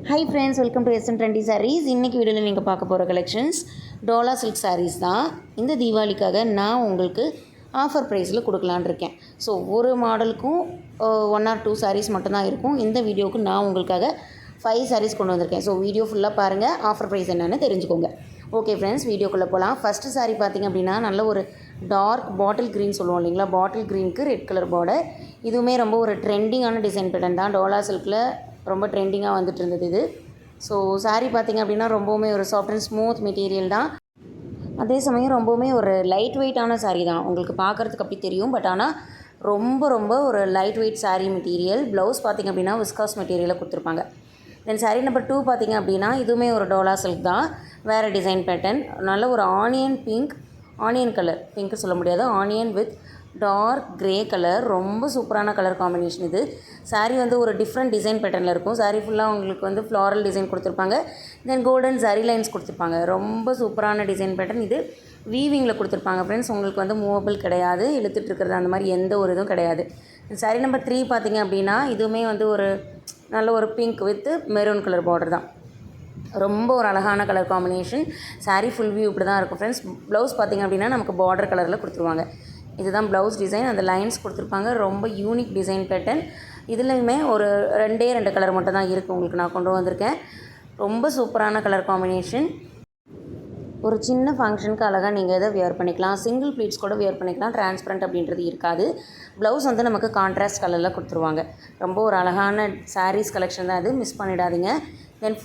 High friends, welcome to SN trendy sarees. இன்றைக்கி வீடியோவில் நீங்கள் பார்க்க போகிற கலெக்ஷன்ஸ் டோலா சில்க் சாரீஸ் தான். இந்த தீபாவளிக்காக நான் உங்களுக்கு ஆஃபர் ப்ரைஸில் கொடுக்கலான் இருக்கேன். ஸோ ஒரு மாடலுக்கும் 1 or 2 சாரீஸ் மட்டும்தான் இருக்கும். இந்த வீடியோவுக்கு நான் உங்களுக்காக 5 சாரீஸ் கொண்டு வந்திருக்கேன். ஸோ வீடியோ ஃபுல்லாக பாருங்கள், ஆஃபர் ப்ரைஸ் என்னென்னு தெரிஞ்சுக்கோங்க. ஓகே ஃப்ரெண்ட்ஸ், வீடியோக்குள்ளே போகலாம். ஃபஸ்ட்டு சாரீ பார்த்திங்க அப்படின்னா நல்ல ஒரு டார்க் பாட்டில் க்ரீன் சொல்லுவோம் இல்லைங்களா, பாட்டில் க்ரீனுக்கு ரெட் கலர் பார்டர். இதுவுமே ரொம்ப ஒரு ட்ரெண்டிங்கான டிசைன் பேட்டர்ன் தான். டோலா சில்கில் ரொம்ப ட்ரெண்டிங்காக வந்துட்டு இருந்தது இது. ஸோ சாரீ பார்த்திங்க அப்படின்னா ரொம்பவுமே ஒரு சாஃப்ட் அண்ட் ஸ்மூத் மெட்டீரியல் தான். அதே சமயம் ரொம்பவுமே ஒரு லைட் வெயிட்டான சாரீ தான். உங்களுக்கு பார்க்குறதுக்கு அப்படி தெரியும், பட் ஆனால் ரொம்ப ஒரு light weight sari material. Blouse பார்த்திங்க அப்படின்னா விஸ்காஸ் மெட்டீரியலில் கொடுத்துருப்பாங்க. தென் சாரீ நம்பர் 2 பார்த்திங்க அப்படின்னா இதுவுமே ஒரு டோலா சில்க் தான், வேறு டிசைன் பேட்டர்ன். நல்ல ஒரு ஆனியன் கலர், பிங்க்கு சொல்ல முடியாது, onion with dark grey colour. ரொம்ப சூப்பரான கலர் காம்பினேஷன் இது. சாரீ வந்து ஒரு டிஃப்ரெண்ட் டிசைன் பேட்டர்னில் இருக்கும். சாரீ ஃபுல்லாக உங்களுக்கு வந்து ஃப்ளாரல் டிசைன் கொடுத்துருப்பாங்க. தென் கோல்டன் ஜரி லைன்ஸ் கொடுத்துருப்பாங்க. ரொம்ப சூப்பரான டிசைன் பேட்டர்ன் இது. வீவிங்கில் கொடுத்துருப்பாங்க ஃப்ரெண்ட்ஸ். உங்களுக்கு வந்து மூவபிள் கிடையாது, இழுத்துட்டு இருக்கிறது அந்த மாதிரி எந்த ஒரு இதுவும் கிடையாது. சாரீ நம்பர் 3 பார்த்திங்க அப்படின்னா இதுவுமே வந்து ஒரு நல்ல ஒரு pink with maroon colour border தான். ரொம்ப ஒரு அழகான colour combination. Sari full view இப்படி தான் இருக்கும் ஃப்ரெண்ட்ஸ். ப்ளவுஸ் பார்த்திங்க அப்படின்னா நமக்கு பார்டர் கலரில் கொடுத்துருவாங்க. இதுதான் ப்ளவுஸ் டிசைன். அந்த லைன்ஸ் கொடுத்துருப்பாங்க. ரொம்ப யூனிக் டிசைன் பேட்டர்ன். இதுலையுமே ஒரு 2 கலர் மட்டும் தான் இருக்குது. உங்களுக்கு நான் கொண்டு வந்திருக்கேன். ரொம்ப சூப்பரான கலர் காம்பினேஷன். ஒரு சின்ன ஃபங்க்ஷனுக்கு அழகாக நீங்கள் இதை வியர் பண்ணிக்கலாம். சிங்கிள் ப்ளீட்ஸ் கூட வியர் பண்ணிக்கலாம். டிரான்ஸ்பரண்ட் அப்படின்றது இருக்காது. ப்ளவுஸ் வந்து நமக்கு கான்ட்ராஸ்ட் கலரில் கொடுத்துருவாங்க. ரொம்ப ஒரு அழகான சாரீஸ் கலெக்ஷன் தான் இது, மிஸ் பண்ணிடாதீங்க. தென்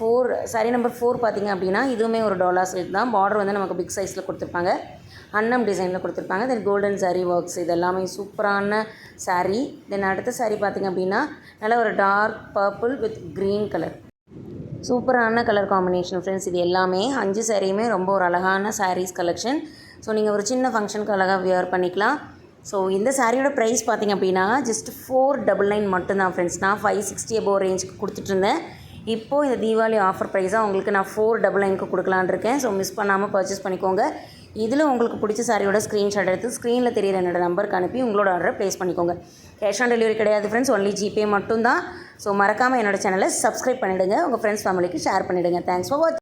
சாரீ நம்பர் 4 பார்த்திங்க அப்படின்னா இதுவுமே ஒரு டோலா சில்க் தான். பார்டர் வந்து நமக்கு பிக் சைஸில் கொடுத்துருப்பாங்க. அன்னம் டிசைனில் கொடுத்துருப்பாங்க. தென் கோல்டன் சாரீ ஒர்க்ஸ், இது எல்லாமே சூப்பரான சாரீ. தென் அடுத்த சாரீ பார்த்திங்க அப்படின்னா நல்ல ஒரு dark purple with green colour. சூப்பரான கலர் காம்பினேஷன் ஃப்ரெண்ட்ஸ். இது எல்லாமே 5 சாரியுமே ரொம்ப ஒரு அழகான சாரீஸ் கலெக்ஷன். ஸோ நீங்கள் ஒரு சின்ன ஃபங்க்ஷனுக்கு அழகாக வியர் பண்ணிக்கலாம். ஸோ இந்த சாரியோட ப்ரைஸ் பார்த்திங்க அப்படின்னா ஜஸ்ட் 499 மட்டும்தான் ஃப்ரெண்ட்ஸ். நான் 560 above ரேஞ்சுக்கு கொடுத்துட்ருந்தேன். இப்போது இந்த தீபாவளி ஆஃபர் ப்ரைஸாக உங்களுக்கு நான் 499க்கு கொடுக்கலான்னு இருக்கேன். ஸோ மிஸ் பண்ணாமல் பர்ச்சேஸ் பண்ணிக்கோங்க. இதில் உங்களுக்கு பிடிச்ச சாரியோட ஸ்க்ரீன்ஷாட் எடுத்து ஸ்க்ரீனில் தெரியிற என்னோட நம்பருக்கு அனுப்பி உங்களோட ஆர்டரை ப்ளேஸ் பண்ணிக்கோங்க. கேஷ் ஆன் டெலிவரி கிடையாது ஃப்ரெண்ட்ஸ், ஒன்லி ஜிபே மட்டும்தான். ஸோ மறக்காமல் என்னோட சேனலை சப்ஸ்கிரைப் பண்ணிவிடுங்க, உங்கள் ஃப்ரெண்ட்ஸ் ஃபேமிலிக்கு ஷேர் பண்ணிவிடுங்க. தேங்க்ஸ் ஃபார் வாட்சிங்.